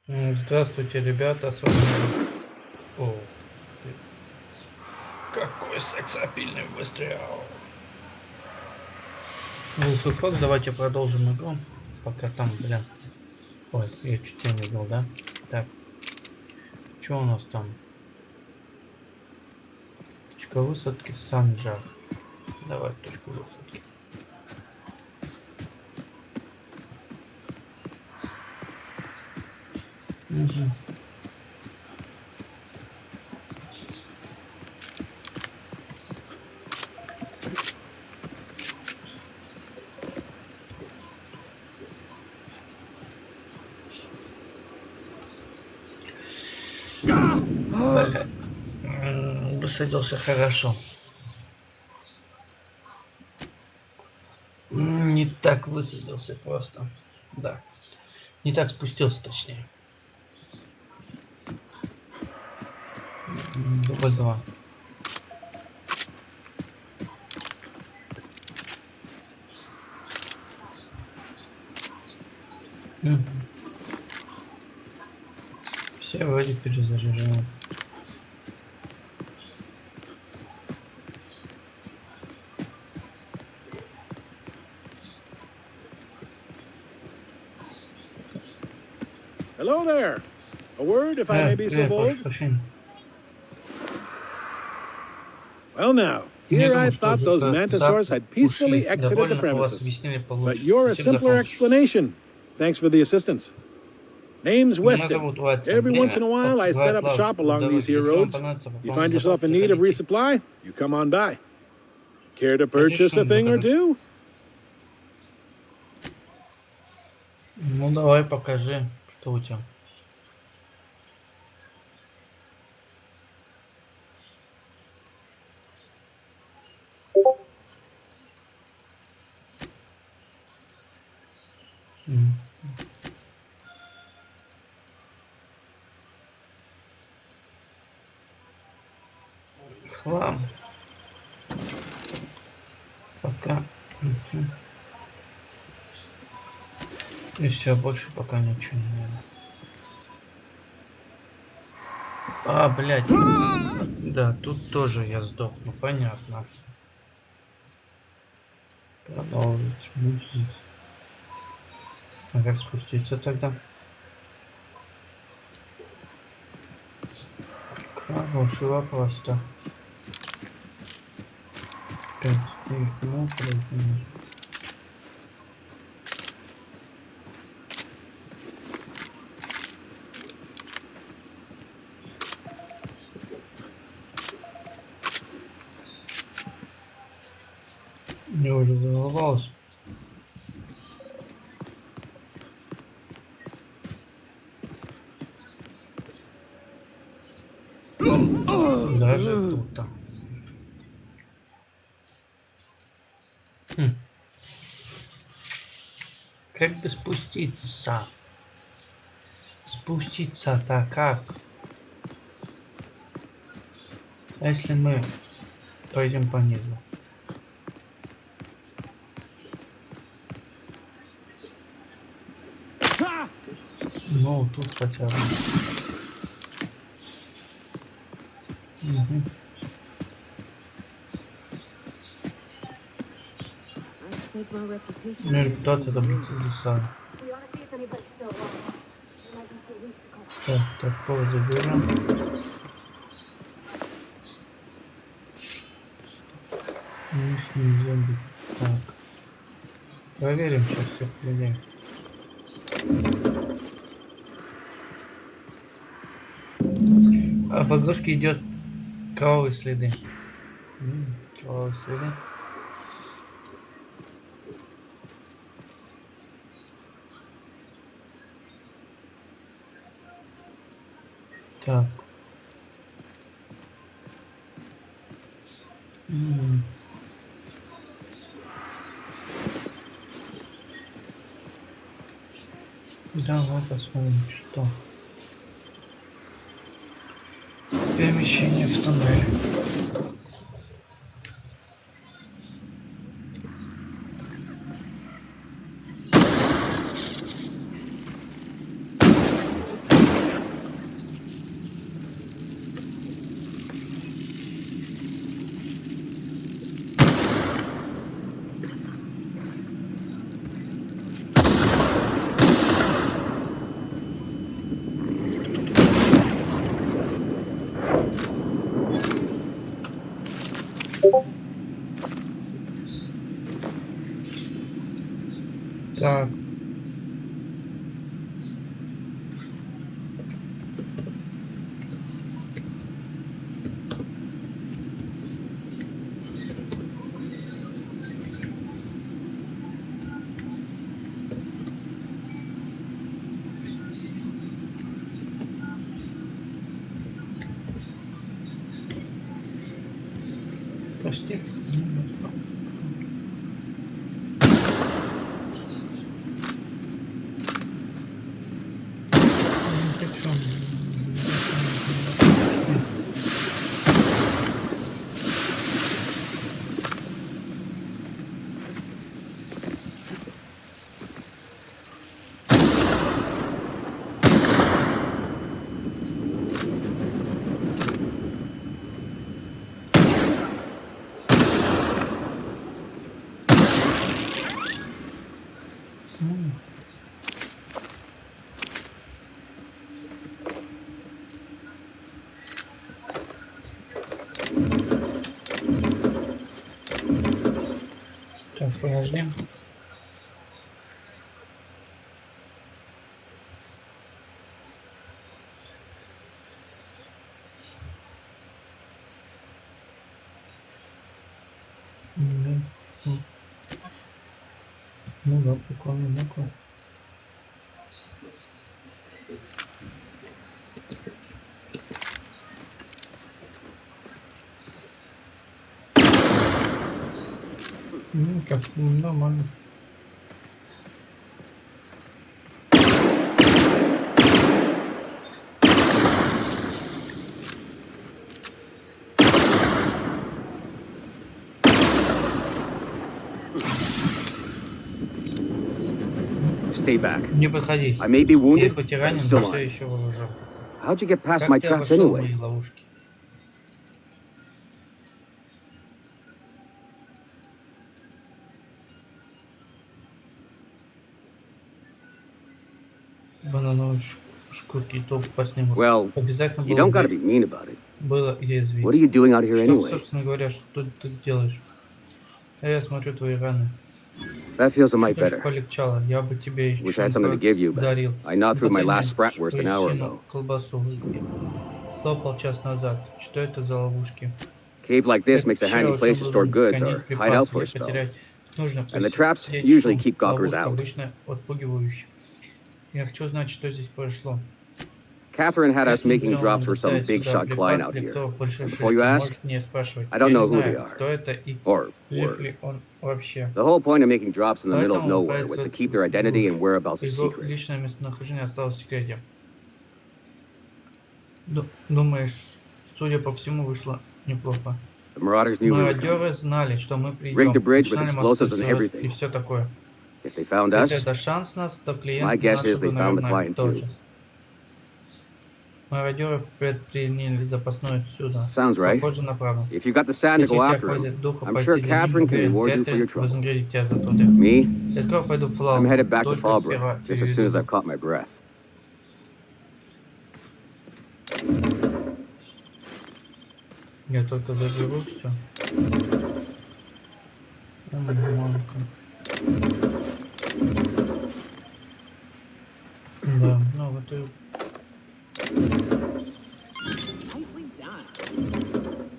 Здравствуйте, ребята, с вами... О, какой сексапильный выстрел! Фокс, давайте продолжим игру. Пока там, блин. Ой, я чуть тебя не видел, да? Так, что у нас там? Точка высадки Санджар. Давай точку высадки. Угу. Бля. Высадился хорошо. Не так высадился просто. Да. Не так спустился, точнее. Дубль 2. Все вроде перезаряжают. Hello there. A word, if I may be so bold. Well, now, here I thought those mantisaurs had peacefully exited the premises. But you're a simpler explanation. Thanks for the assistance. Name's Weston. Every once in a while, I set up shop along these here roads. You find yourself in need of resupply, you come on by. Care to purchase a thing or two? Ну, давай покажи, что у тебя. Хлам. Пока. И все, больше пока ничего не надо. А, блядь. Да, тут тоже я сдохну, понятно. Продолжить. А как спуститься тогда? Хороший вопрос-то. 5 метров. Мне уже заволновалось. Даже тут-то. Как бы спуститься? Спуститься-то как? А если мы пойдем по низу? Ну, тут хотя бы. Ну, репутация добраться. Так, такого заберем. Лишний зомби. Так. Проверим сейчас всех людей. А в погрузке идет кровавые следы. Кровавые следы. Так. Давай посмотрим, что. Перемещение в туннель. Почти. Так, подожди. Ну да, прикольно, ну-ка. Ну, как, нормально. Stay back. Не подходи. I may be Ты wounded, хоть и but I'm ранен, still но все alive. еще вооружен. How'd you get past Как my ты traps обошел anyway? мои ловушки? Банановые шкурки и топ поснимут. Well, Обязательно you don't gotta было be mean about it. язвить. What are you doing out here Что, anyway? собственно говоря, что ты тут делаешь? А я смотрю твои раны. That feels a mite Что-то ж better. полегчало. Я бы тебе еще Wish I had something to give you, but дарил. I gnawed through my last Последнюю Spratwurst an hour поясину, ago. колбасу слопал час назад. Что это за ловушки? Cave like this Это makes a пещера handy place очень to store удобно goods хранить or hide out припасы. for a Ее spell. потерять нужно And the traps посидеть usually шум. keep gawkers Ловушка out. обычно отпугивающая. Я хочу знать, что здесь произошло. Catherine had us Если making Леон drops for some доставит big сюда shot client припас out для here. кто большой And шишки, before you ask, можешь не спрашивать. I don't Я know не who they знаю, are. кто это и Or жив were. ли он вообще. The whole point of making drops in the middle of Поэтому nowhere was to keep their identity and whereabouts a его secret. личное местонахождение осталось в секрете. Думаешь, судя по всему, вышло неплохо. The Marauders knew we were coming. Мародеры знали, что мы Rigged the придем. bridge with Начинали explosives морской and сырой и everything. все такое. If they found Если us, это шанс нас, то my клиент guess is наши they бы, found the наверное, client тоже. too. Мародеры предприняли запасную сюда. Sounds right. Похоже на правду. If you got the sand to Если go тебя after him, хватит духа I'm пойти sure за ним, Catherine can уверен, reward you for your Кэтрин trouble. вознаградит тебя за труды. Me? Я скоро пойду в I'm Флау. headed back to Только Fallbrook сперва just as soon as I've переведу. caught my breath. Я только заберу все. Манка. Да, ну вот и... Nicely done.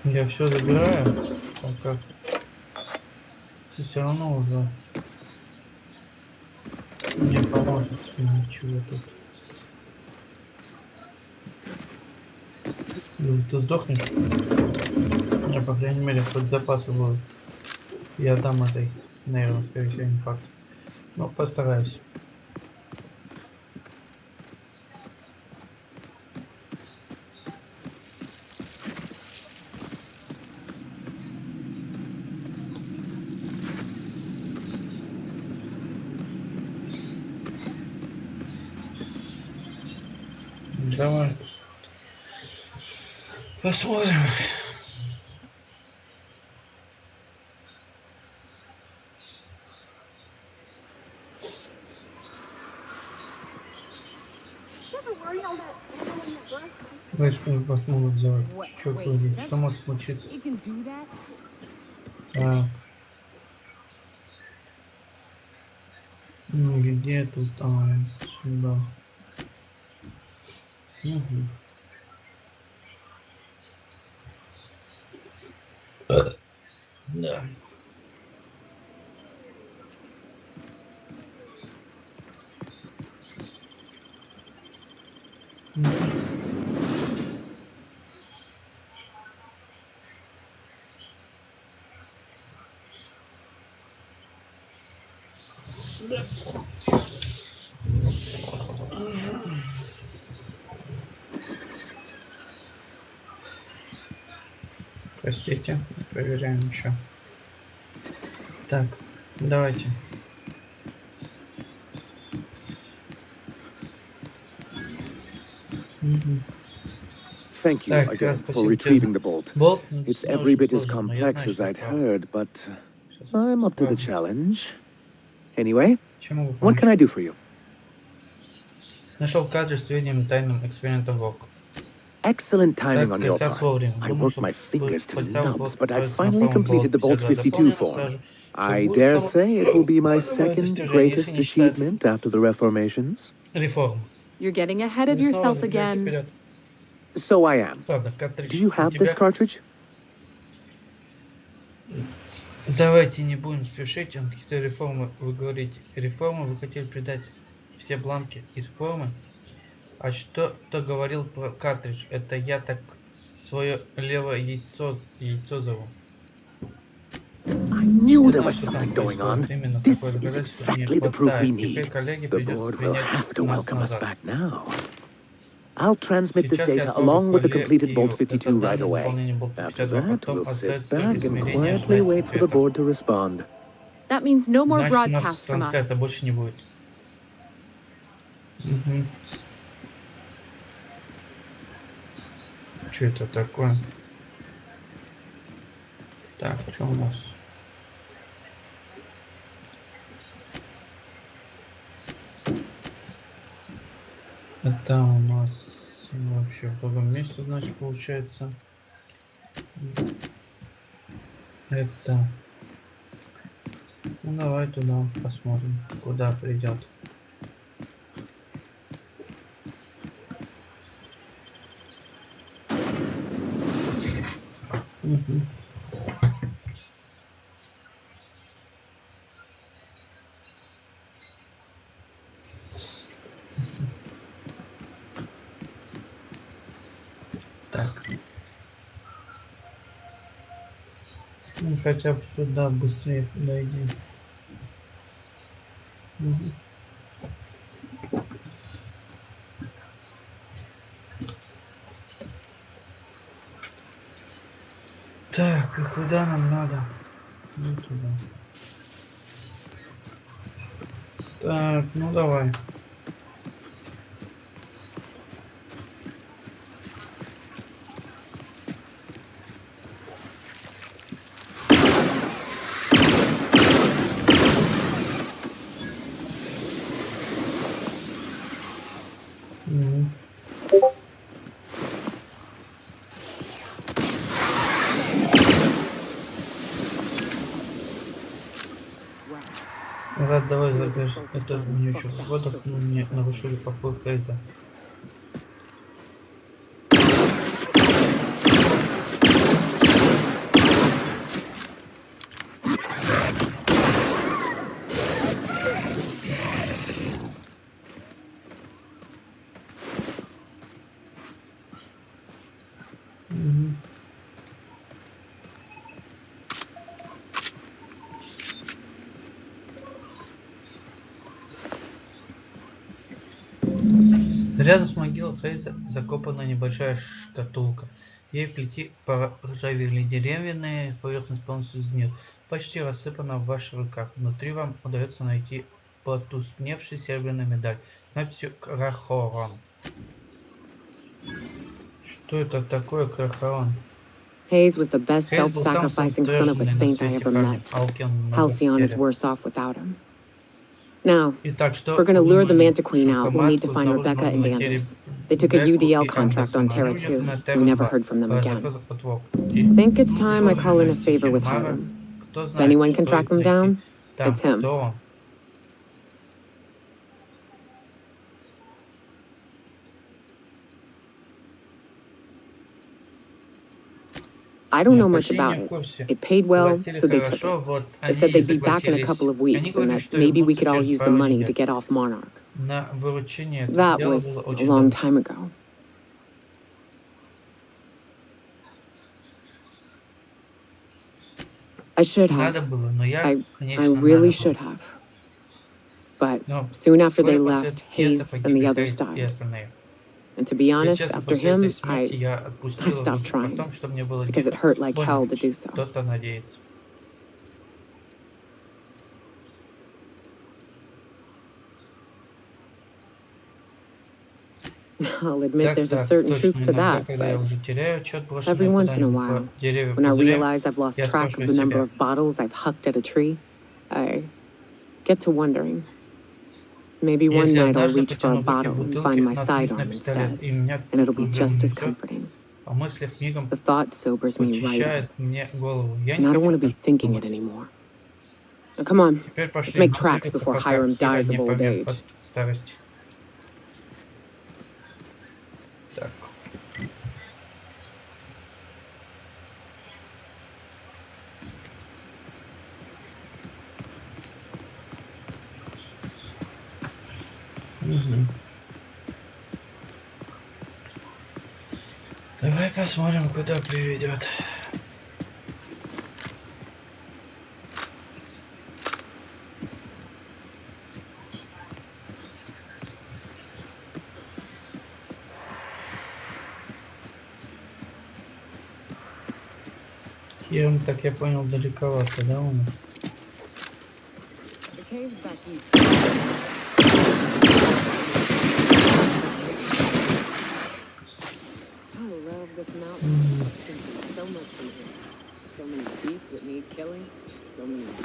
Я все забираю, так как все равно уже не поможет ничего тут. Или ты сдохнешь? Не, по крайней мере, хоть запасы будут. Я дам этой, наверное, скорее всего, не факт. Но постараюсь. Давай. Посмотрим. Знаешь, вас могут сделать. Черт возьми, что может случиться? It can do that? Где тут? Сюда. Угу. Да. Да. Простите, проверяем еще. Так, давайте. Thank you Так, again for спасибо тебе. retrieving the bolt. Болт It's не every очень bit as сложный, но я complex знаю, as что I'd правда. heard, but Сейчас I'm up to the правда. challenge. Anyway, Чем могу what помочь? can I do for you? Нашел кадры с сведениями тайным экспериментом ВОК. Excellent timing Так, on your как раз part. вовремя. I Думал, worked что my fingers to полицейский nubs, болт but I отправится на finally форму completed the Bolt 52 52 дополнено, form. скажу, что I будет dare само say it will be my кодовое second достижение, если greatest не считать achievement after the reformations. реформу. You're getting ahead of Мы снова yourself двигаемся again. вперед. So I am. Правда, Do картридж you у have this тебя. cartridge? Давайте не будем спешить. Какие-то реформы вы говорите. Реформы вы хотели придать все бланки из формы. А что-то говорил про картридж. Это я так свое левое яйцо зову. I knew Я there знаю, was что там something going происходит. on. Именно такое This is доказательство не exactly the proof we хватает. Теперь need. коллеге The придется board will принять have to нас welcome us назад. back now. I'll transmit this Сейчас я data отправлю along with the completed Bolt коллегию 52 right данные away. заполнения болта After 52. that, Потом we'll sit остается только back and смирение quietly ждать wait for the ответа. board to respond. That means no more Значит, у нас broadcasts from us. трансляция больше не будет. Угу. Что это такое? Так, что у нас? Это у нас вообще в другом месте, значит, получается. Это. Ну давай туда посмотрим, куда придет. Угу. Так. Ну, хотя бы сюда быстрее дойди. Угу. Так, и куда нам надо? Ну туда. Так, ну давай. Мгм. Рад, давай забежь. Это вонючий водок мне нарушили покой Фрейза. Мгм. Рядом с могилой Фрейза закопана небольшая шкатулка. Ей плети поржавели деревянные, поверхность полностью сгнила, почти рассыпана в ваших руках. Внутри вам удается найти потускневший серебряную медаль с надписью «Крахорон». Что это такое Крахорон? Hayes was the best Хейз был самым self-sacrificing son of a самоотверженный на saint I свете ever парнем, met. а Алкион много Halcyon is потерял. worse off without him. Now, Итак, if что we're gonna lure the внимание, Mantiqueen out, we'll need to find Rebecca and Anders. They took a UDL contract on Terra too. We never heard from them again. Think it's time I call in a favor with Hiram. If anyone can track them down, it's him. I don't know much about it. It paid well, so they took it. Вот They said они they'd be back in a couple of Они weeks and говорили, that что их maybe we будут could all через use the пару money to недель. get off Monarch. На выручение этого That дела was было a очень long долго. time ago. I should have. Надо было, но я, I конечно, really надо should было. have. But Но soon after вскоре they после left, этой пьесы Hayes and the погибли others Хейс и died. остальные. And to be Если honest, честно, after после этой him, смерти я I отпустил stopped руки, потому trying что мне было because it hurt like hell to do so. что-то надеяться. I'll admit there's a certain truth to that, but every once in a while, when I realize I've lost track of the number of bottles I've hucked at a tree, I get to wondering. Maybe one night I'll reach for a bottle and find my sidearm instead, and it'll be just as comforting. The thought sobers me right up, and I don't want to be thinking it anymore. Now come on, let's make tracks before Hiram dies of old age. Так. Угу. Давай посмотрим, куда приведет. Хиром, так я понял, далековато, да, у нас?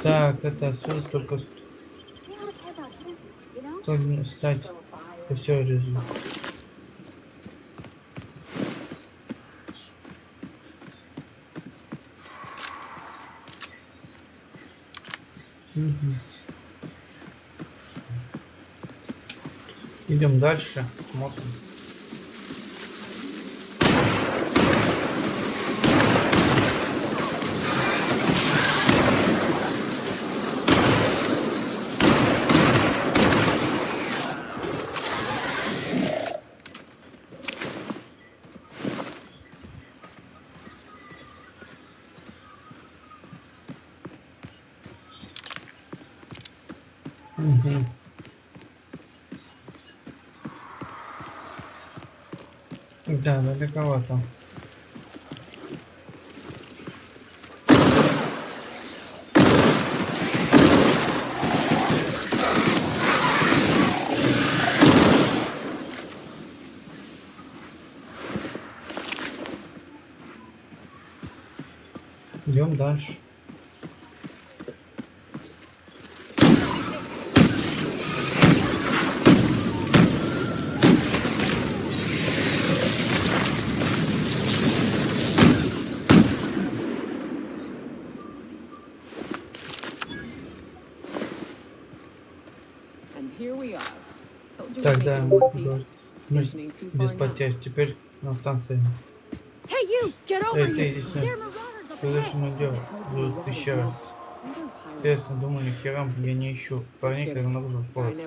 Так, это отсюда только стать все результат. Идем дальше, смотрим. Угу. Да, далековато. Идем дальше. Так, да, без потерь. Теперь на станции. Эй, ты иди сюда. Куда же мы идем? Будут пещеры. Интересно, думаю, ни хера я не ищу. Парней, когда наружу входят.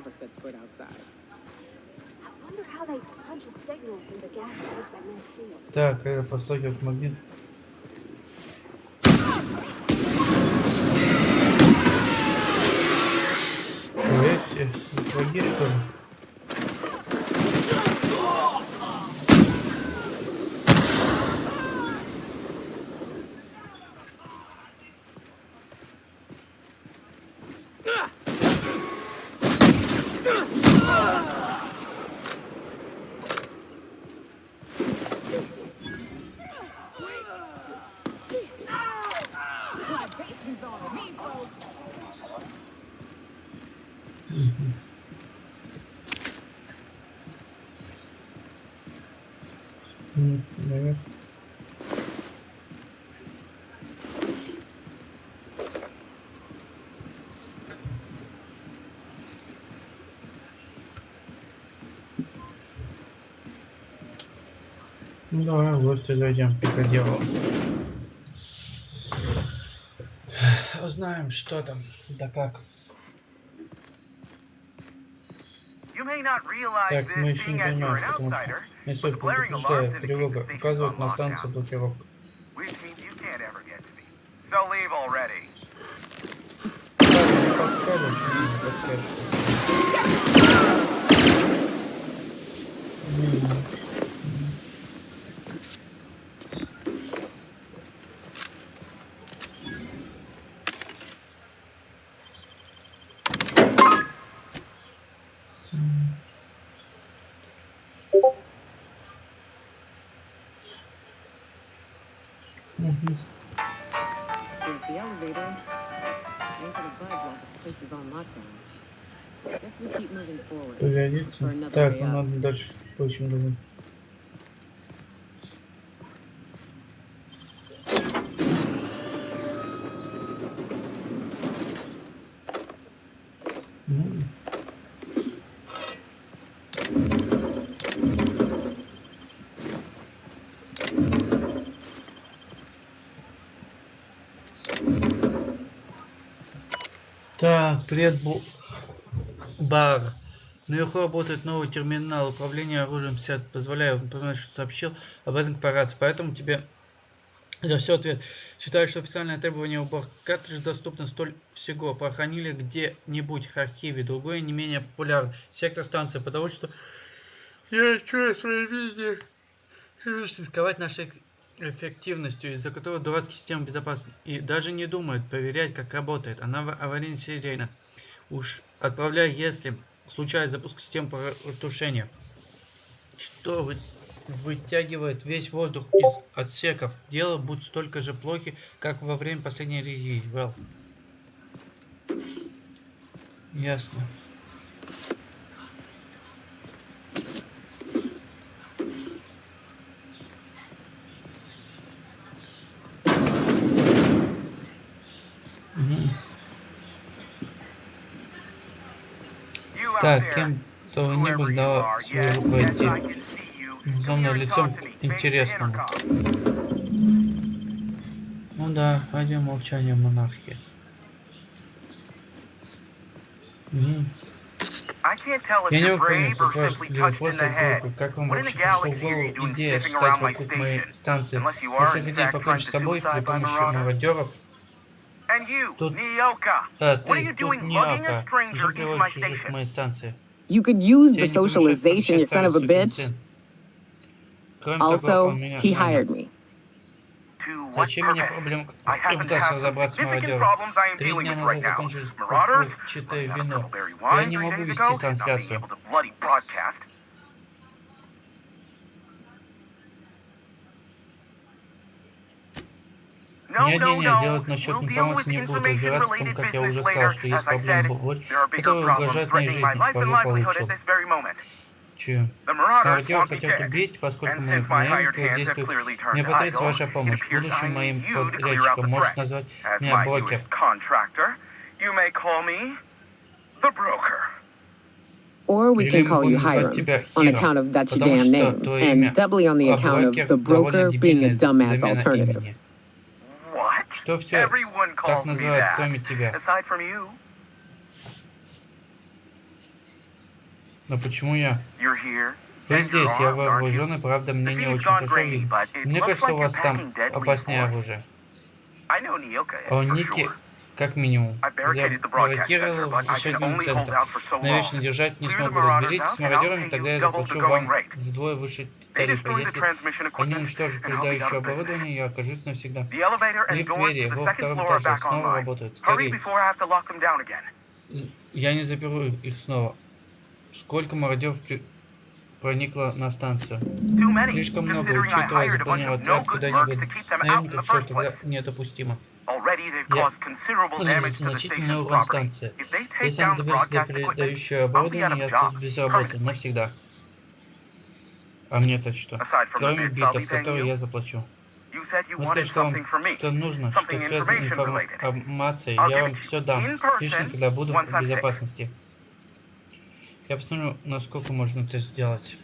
Так, когда постукивает магнит. Что, есть? Враги, что ли? Наверх. Ну давай в гости зайдем к пикадеру. узнаем, что там, да как. Так, мы еще не понимаем, потому что несет предупреждает, тревога, указывает на станцию блокировка. Не подскажешь, не подскажешь. Here's the elevator. Ain't gonna budge while this place is on lockdown. Guess we keep moving forward. Погодите. For another Так, way ну up. надо дальше очень думать. Так, привет, бар. Наверху работает новый терминал управления оружием СЯД. Позволяю напоминать, что сообщил об этом корпорации. Поэтому тебе за все ответ. Считаю, что официальное требование убор картриджа доступно столь всего. Похоронили где-нибудь в архиве. Другое не менее популярный сектор станции, потому что я чую свои видео рисковать нашей эффективностью, из-за которой дурацкая система безопасности и даже не думает проверять, как работает. Она аварийно серийна. Уж отправляй, если случается запуск системы потушения, что вытягивает весь воздух из отсеков. Дело будет столько же плохи, как во время последней религии. Well. Ясно. Так, кем-то вы не были, дала своего войти. Зомное лицом к интересному. Ну да, радио молчания монархии. Я не могу понять, как ваш вопрос так глупый. Как вам вообще пришла в голову идея встать вокруг моей станции? Если хотите покончить с собой при помощи мародеров, тут... ты тут Ниока. Зачем приводишь чужих к моей станции? You could use the socialization, you son of a bitch. Also, he hired me. Зачем мне проблема? Я пытался разобраться с мародером. 3 дня назад закончилось пупчатое вино. Я не могу вести трансляцию. Не, делать насчет информации не буду. Разбираться в том, как я уже сказал, что есть проблемы, которые угрожают моей жизни. Павел получил. Чью? Мародеры хотят убить, поскольку мои моменты действуют. Мне потребуется ваша помощь. Будущим моим подрядчиком можешь назвать меня брокер. Or we can call you Hiram, on account of that's your damn name, and doubly on the account of the broker being a dumbass alternative. Что все так называют, кроме тебя? Но почему я? Вы здесь, я вооружен, и правда мне не очень хорошо видно. Мне кажется, у вас там опаснее оружие. А у Ники, как минимум. Заблокировал возвращательный центр. Навечно держать не смогу. Разберитесь с мародерами, тогда я заплачу вам вдвое выше тарифа. Если они уничтожат передающее оборудование, я окажусь навсегда. Лифт двери во втором этаже снова работают. Скорее. Я не заперу их снова. Сколько мародеров проникло на станцию? Слишком много, учитывая запланировать отряд куда-нибудь. Наемников, все тогда недопустимо. Я нанесу значительный урон станции. Если они доберутся до передающего оборудования, я останусь без работы навсегда. А мне-то что? Кроме битов, которые я заплачу. Вы сказали, что вам что нужно, что связано с информацией, я вам все дам, лично когда буду в безопасности. Я посмотрю, насколько можно это сделать.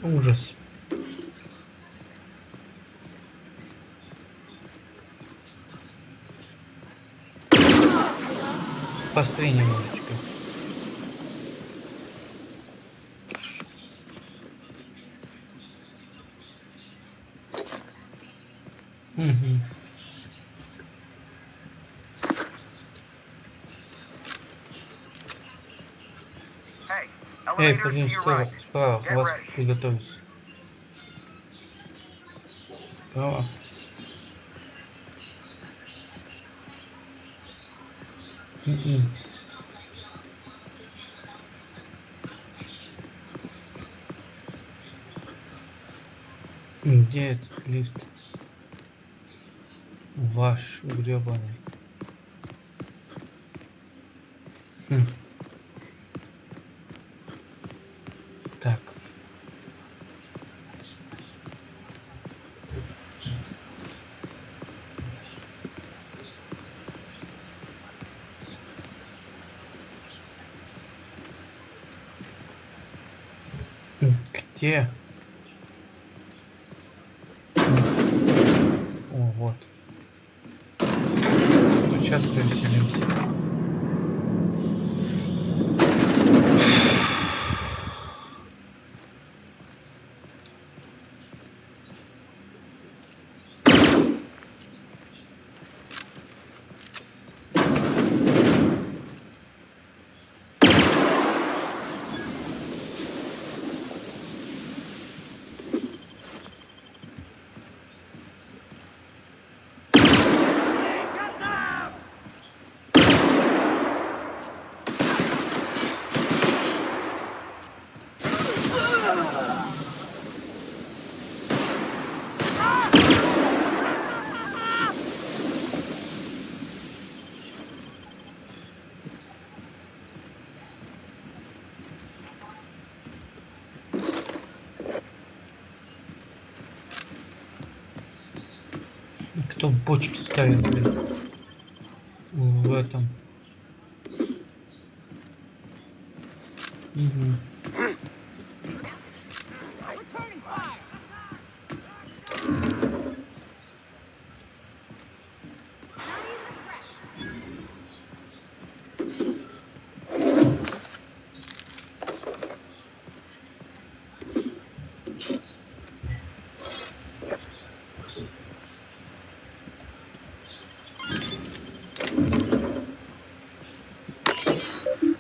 Ужас. Посмотри немножечко. Угу. Эй, поднимись справа, у вас приготовиться. Справа. Где этот лифт? Ваш гребаный. Так. Где? О, вот. Сейчас переселимся. Кто бочки ставит, блин? В этом. Угу.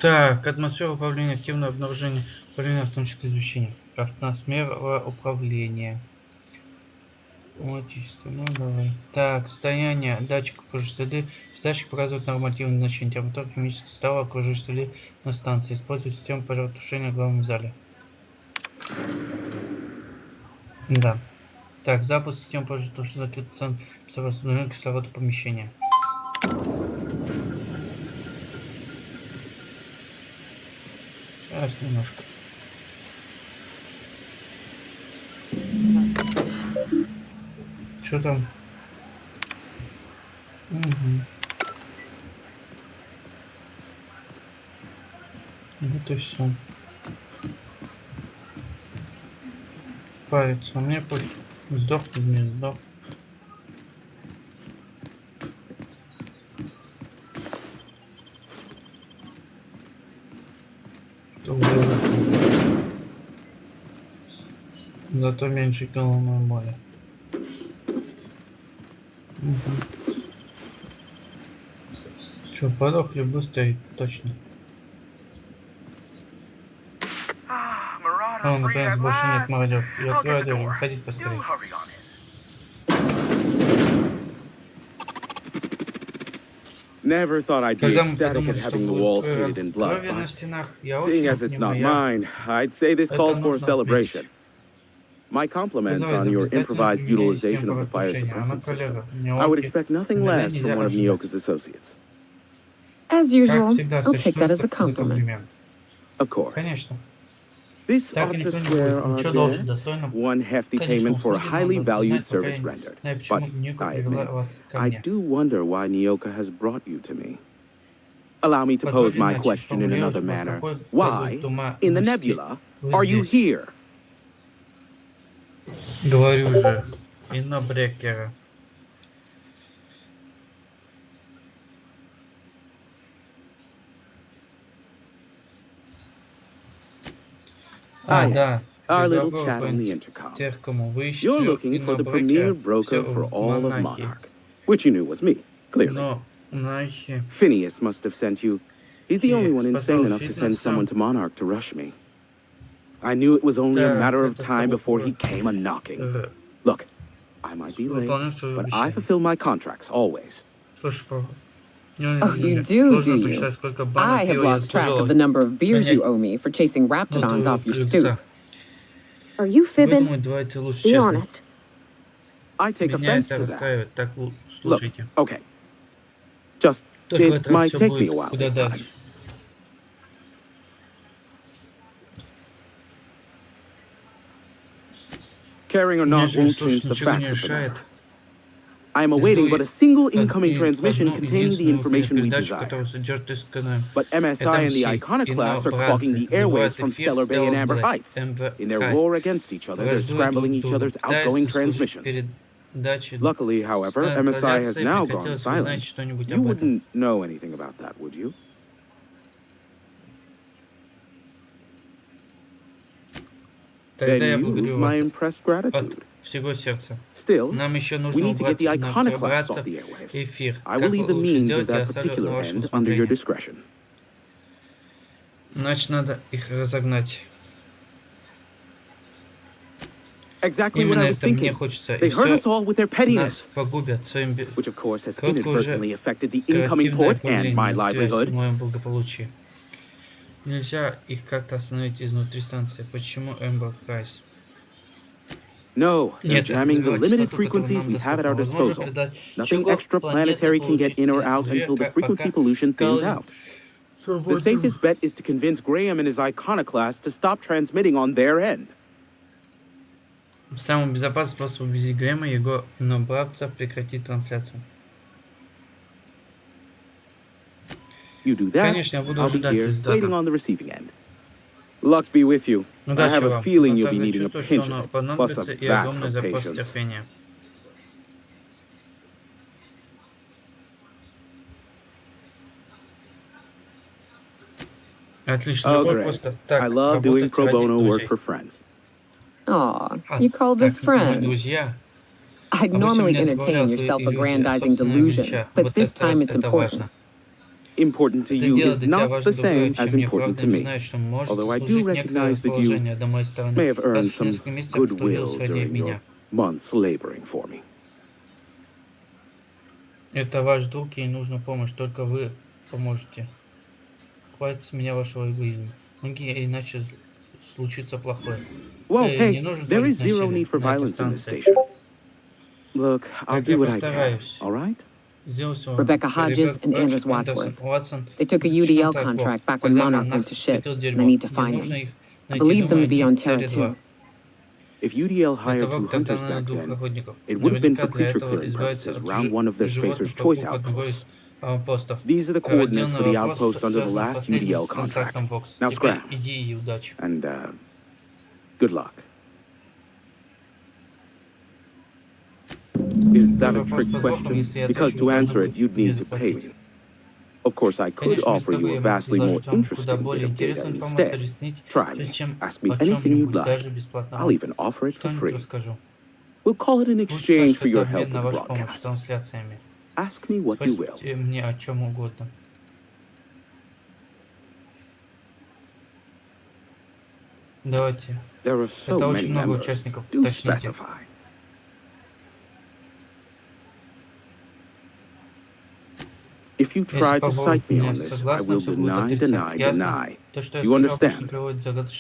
Так, атмосфера управления, активное обнаружение управления, в том числе изучение. Атмосфера управления. Вот, ну давай. Так, состояние датчик окружающей среды. Датчик показывает нормативное значение температуры химического состава окружающей среды на станции. Использует систему пожаротушения в главном зале. Да. Так, запуск системы пожаротушения закрыт центр кислорода помещения. Сейчас немножко. Что там? Угу. Вот и все. Париться. А мне пусть сдох, не сдох. Зато меньше головной боли. Угу. Что, подохли быстро и точно. О, наконец, больше нет мародеров. Я открою дверь, выходить поскорее. Never thought I'd be ecstatic at having the walls painted in blood, but seeing as it's not mine, I'd say this calls for a celebration. My compliments on your improvised utilization of the fire suppressant system. I would expect nothing less from one of Nyoka's associates. As usual, I'll take that as a compliment. Of course. This ought to square our debt. One hefty payment for a highly valued service rendered. But I admit, I do wonder why Nyoka has brought you to me. Allow me to pose my question in another manner. Why, in the nebula, are you here? Говорю же, и на брекера. Yes. Our little chat on the intercom. You're looking for the premier broker for all of Monarch, which you knew was me, clearly. Phineas must have sent you. He's the only one insane enough to send someone to Monarch to rush me. I knew it was only a matter of time before he came a-knocking. Look, I might be late, but I fulfill my contracts, always. Oh, you do you? I have lost track of the number of beers you owe me for chasing raptidons off your stoop. Are you fibbing? Be honest. I take offense to that. Look, okay. Just, it might take me a while this time. Caring or not won't change the facts of the matter. I am awaiting but a single incoming transmission containing the information we desire. But MSI and the Iconoclasts are clogging the airwaves from Stellar Bay and Amber Heights. In their war against each other, they're scrambling each other's outgoing transmissions. Luckily, however, MSI has now gone silent. You wouldn't know anything about that, would you? Then use my impressed gratitude. Still, we need to get the Iconoclasts off the airwaves. I will leave the means of that particular end under your discretion. Exactly what I was thinking. They hurt us all with their pettiness, which of course has inadvertently affected the incoming port and my livelihood. Нельзя их как-то остановить изнутри станции. Почему Эмбер Прайс? No, they're jamming the limited frequencies we have at our disposal. Nothing extraplanetary can get in or out until the frequency pollution thins out. The safest bet is to convince Graham and his Iconoclast to stop transmitting on their end. Самый безопасный способ убедить Грэма и его набраться прекратить трансляцию. You do that, I'll be here, waiting on the receiving end. Luck be with you. I have a feeling you'll be needing a pinch of it, plus a vat of patience. Oh, great. I love doing pro bono work for friends. Aw, you called us friends. I'd normally entertain your self-aggrandizing delusions, but this time it's important. Important to you is not the same as important to me, although I do recognize that you may have earned some goodwill during your months laboring for me. Это ваш друг, ей нужна помощь, только вы поможете. Хватит с меня вашего эгоизма. Иначе случится плохое. Well, hey, there is zero need for violence in this station. Look, I'll do what I can, all right? Rebecca Hodges and Anders Wadsworth. They took a UDL contract back when Monarch went to shit, and I need to find them. I believe them to be on Terra 2. If UDL hired 2 hunters back then, it would have been for creature clearing purposes round one of their Spacer's Choice outposts. These are the coordinates for the outpost under the last UDL contract. Now scram. And, good luck. Is that a trick question? Because to answer it, you'd need to pay me. Of course, I could offer you a vastly more interesting bit of data instead. Try me. Ask me anything you'd like. I'll even offer it for free. We'll call it an exchange for your help with the broadcast. Ask me what you will. There are so many members. Do specify. If you try to cite me on this, I will deny. You understand?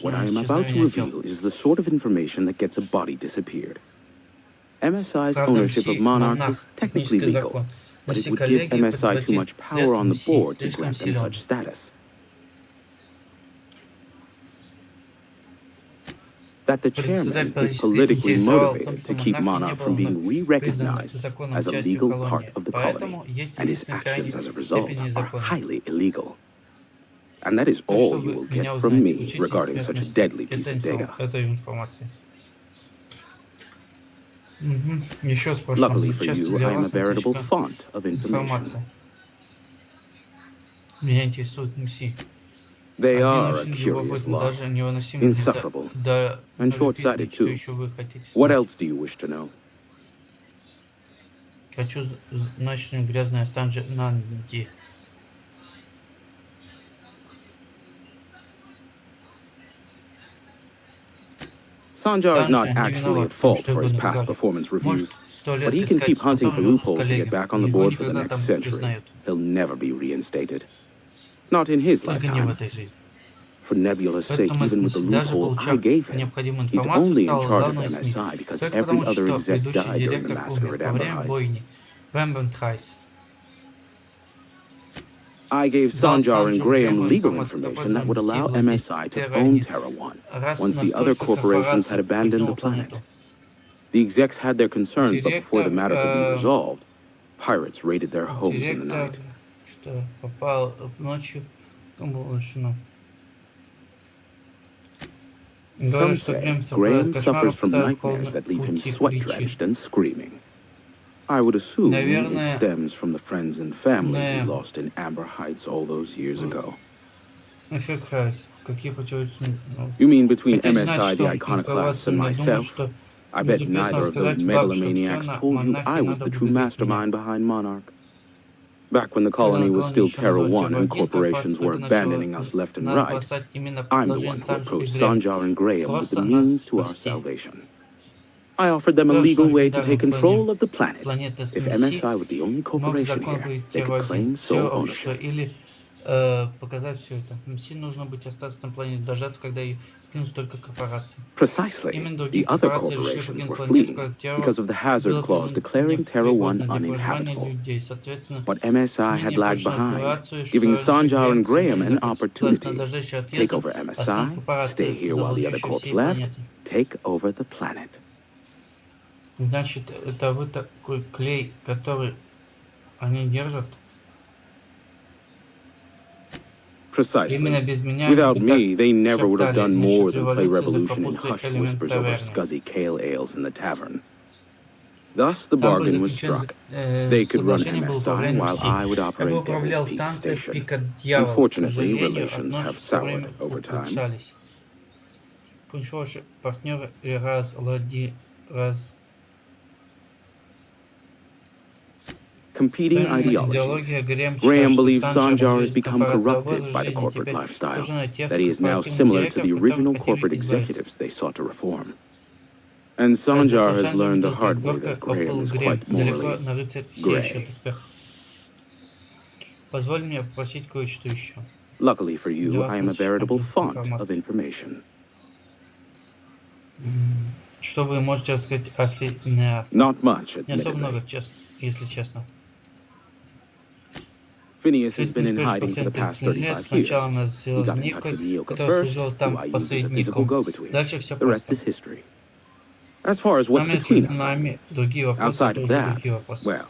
What I am about to reveal is the sort of information that gets a body disappeared. MSI's ownership of Monarch is technically legal, but it would give MSI too much power on the board to grant them such status. That the chairman is politically motivated to keep Monarch from being re-recognized as a legal part of the colony, and his actions as a result are highly illegal. And that is all you will get from me regarding such a deadly piece of data. Еще спрошу. Luckily for you, I am a veritable font of information. Меня интересует МС. They are a curious lot, insufferable, and short-sighted too. What else do you wish to know? Хочу знать грязные останки Нанди. Sanjar is not actually at fault for his past performance reviews, but he can keep hunting for loopholes to get back on the board for the next century. He'll never be reinstated. Not in his lifetime. For Nebula's sake, even with the loophole I gave him, he's only in charge of MSI because every other exec died during the massacre at Amber Heights. I gave Sanjar and Graham legal information that would allow MSI to own Terra 1 once the other corporations had abandoned the planet. The execs had their concerns, but before the matter could be resolved, pirates raided their homes in the night. Some say Graham suffers from nightmares that leave him sweat-drenched and screaming. I would assume it stems from the friends and family he lost in Amber Heights all those years ago. You mean between MSI, the Iconoclasts, and myself? I bet neither of those megalomaniacs told you I was the true mastermind behind Monarch. Back when the colony was still Terra 1 and corporations were abandoning us left and right, I'm the one who approached Sanjar and Graham with the means to our salvation. I offered them a legal way to take control of the planet. If MSI were the only corporation here, they could claim sole ownership. Precisely. The other corporations were fleeing because of the hazard clause declaring Terra 1 uninhabitable. But MSI had lagged behind, giving Sanjar and Graham an opportunity. Take over MSI, stay here while the other corps left, take over the planet. Значит, это вы такой клей, который они держат? Precisely. Without me, they never would have done more than play Revolution in hushed whispers over scuzzy kale ales in the tavern. Thus, the bargain was struck. They could run MSI while I would operate Devil's Peak Station. Unfortunately, relations have soured over time. Competing ideologies. Graham believes Sanjar has become corrupted by the corporate lifestyle, that he is now similar to the original corporate executives they sought to reform. And Sanjar has learned the hard way that Graham is quite morally gray. Luckily for you, I am a veritable font of information. Not much, admittedly. Phineas has been in hiding for the past 35 years. He got in touch with Nyoka first, who I use as a physical go-between. The rest is history. As far as what's between us, I mean. Outside of that, well,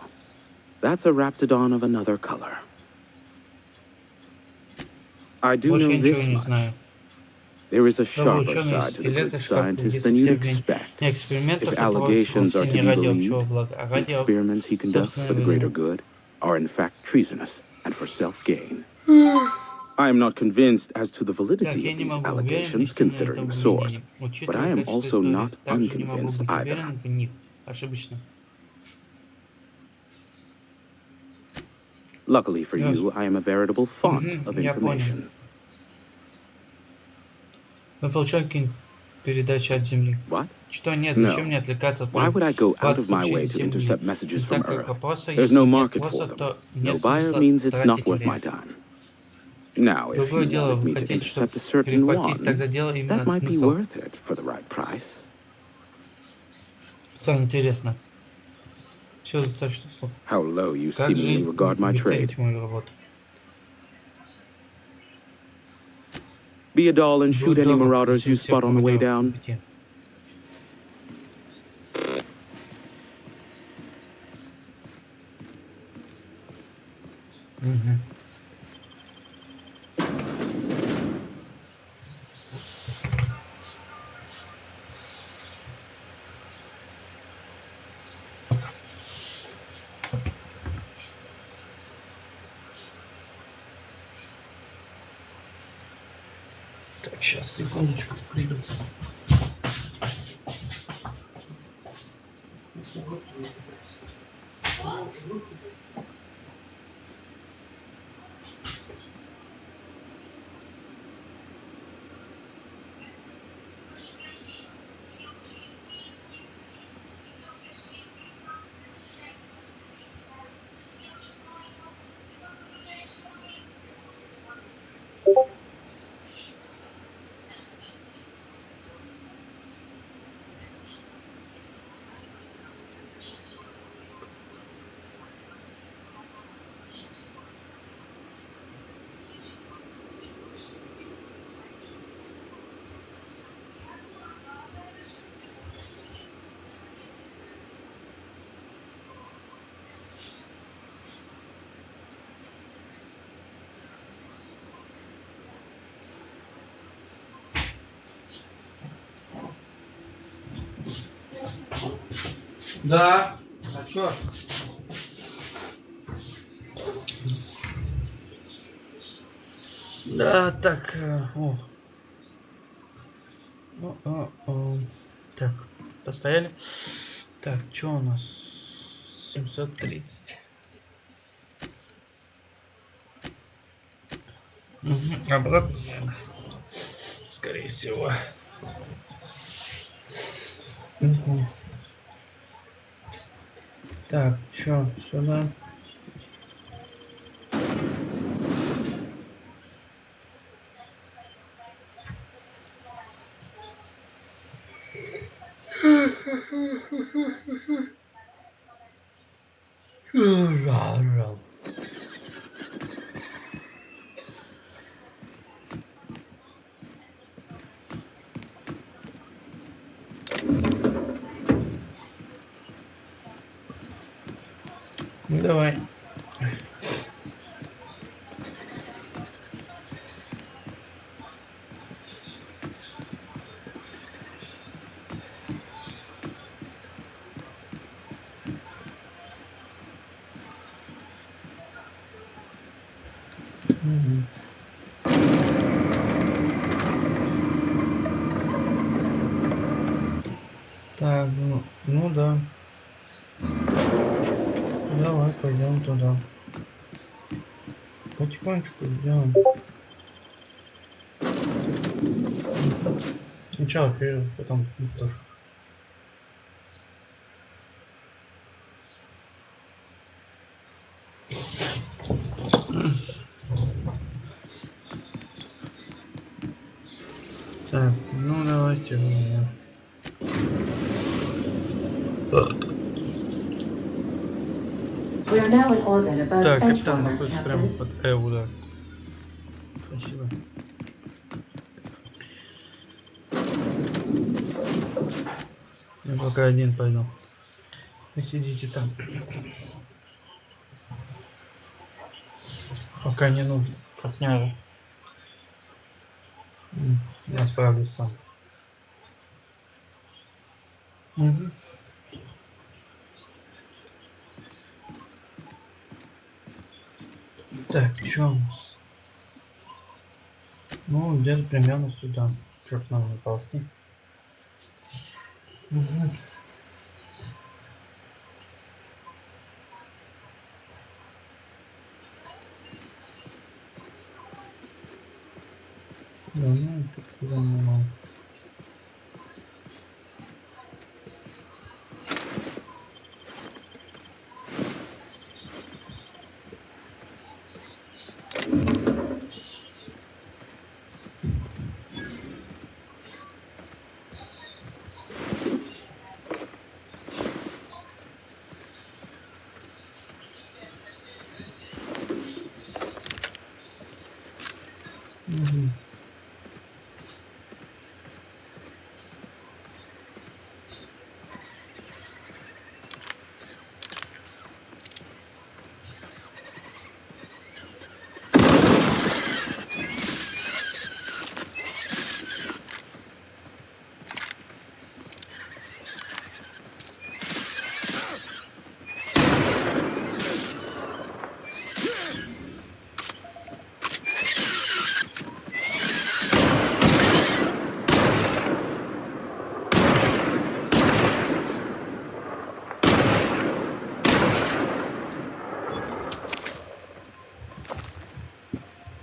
that's a Raptidon of another color. I do know this much. There is a sharper side to the good scientist than you'd expect. If allegations are to be believed, the experiments he conducts for the greater good are in fact treasonous and for self-gain. I am not convinced as to the validity of these allegations, considering the source, but I am also not unconvinced either. Luckily for you, I am a veritable font of information. Мы получаем какие-нибудь передачи от Земли. What? Что нет, зачем мне отвлекаться? Why would I go out of my way to intercept messages from Earth? There's no market for them. No buyer means it's not worth my time. Now, if you wanted me to intercept a certain one, that might be worth it for the right price. Самое интересное. Все достаточно слов. How low you seemingly regard my trade. Be a doll and shoot any marauders you spot on the way down. Так, сейчас, секундочку, приду. Да, а чё? Да, так, так, постояли. Так, чё у нас? 730. Угу, обратно, наверное. Скорее всего. Угу. Так, чё, сюда? Ну, давай. Угу. Так, ну да. Давай пойдем туда. Потихонечку сделаем. Сначала первый, потом тоже. Так, ну давайте. Так, капитан находится прямо под удар. Спасибо. Я пока один пойду. Вы сидите там. Пока не нужен партнера. Я справлюсь сам. Угу. Так, что у нас? Ну, где-то примерно сюда. Черт, нам не ползти. Угу. Да, ну, тут куда нормально. Угу.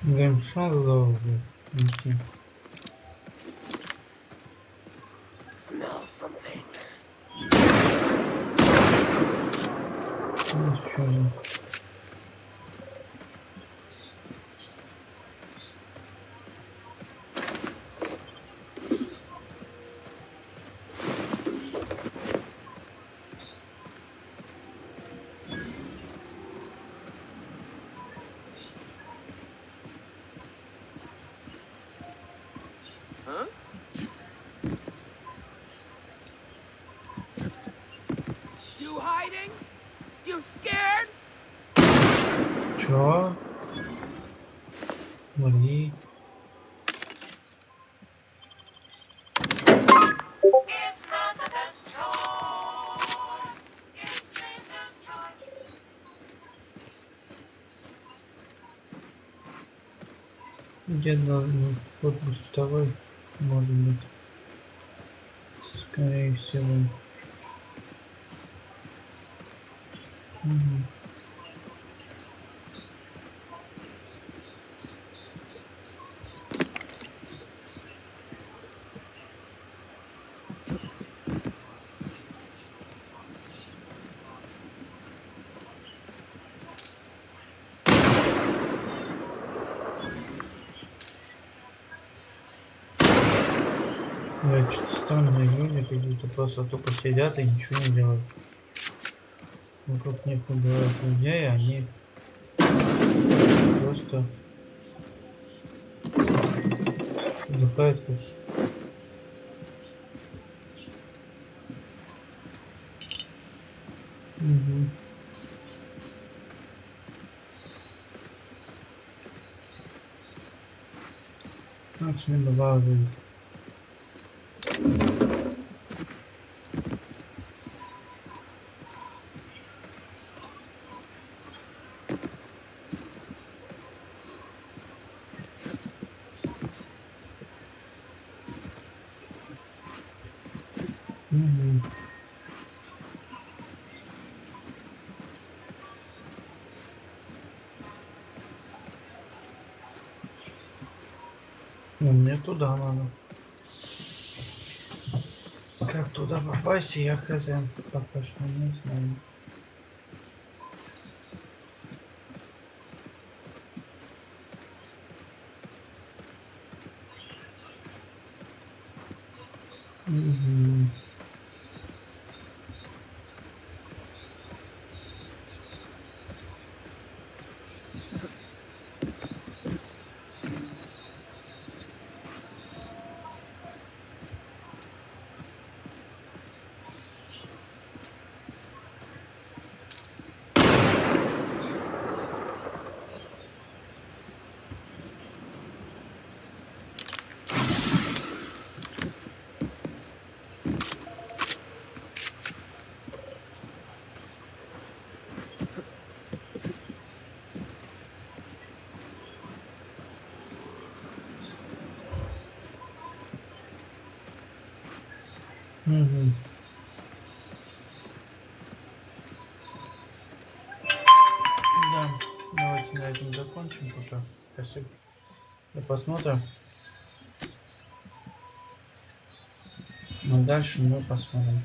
Геймшал голову. You hiding? You scared? Чё? Мри. Где должен вход быть второй? Может быть. Скорее всего. Угу. Да, что-то странные люди какие-то просто тупо сидят и ничего не делают. Вокруг них убивают людей, они просто вздыхают как... Угу. Значит, не бывало жизнь. Угу. Ну, мне туда надо. Как туда попасть, я хз. Пока что не знаю. Угу. Угу. Да, давайте на этом закончим пока. Спасибо за просмотр. А дальше мы посмотрим.